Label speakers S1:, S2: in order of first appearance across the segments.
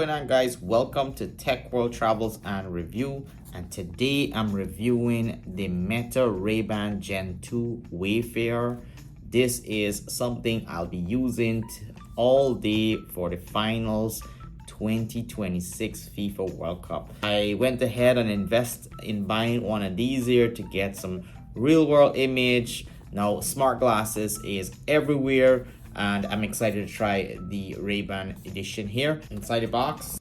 S1: going on, guys? Welcome to Tech World Travels and Review, and today I'm reviewing the Meta Ray-Ban Gen 2 Wayfarer. This is something I'll be using all day for the finals 2026 FIFA World Cup. I went ahead and invest in buying one of these here to get some real world image. Now smart glasses is everywhere, and I'm excited to try the Ray-Ban edition here. Inside the box,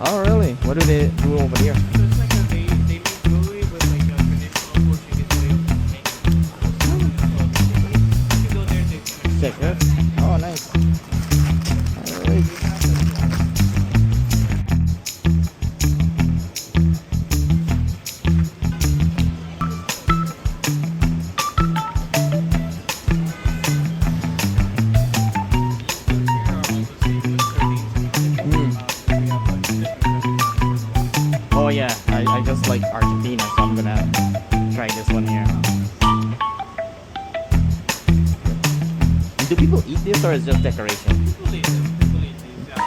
S2: Oh, really? What do they do over here?
S3: So it's like they make jewelry with like a traditional Portuguese way of making. So you can go there to
S2: Check this. Oh, nice. Alright. Oh yeah, I just like Argentina, so I'm gonna try this one here. Do people eat this or is it just decoration?
S3: People eat them. People eat these. Yeah.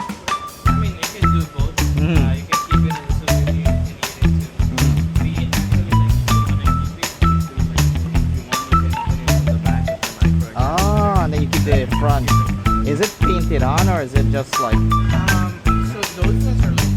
S3: I mean, you can do both.
S2: Mhm.
S3: You can keep it as a souvenir. You can eat it too. We actually like if you wanna keep it. You do like if you want, you can put it on the back of the mic, for example.
S2: Ah, and then you keep the front. Is it painted on or is it just like?
S3: So those ones are like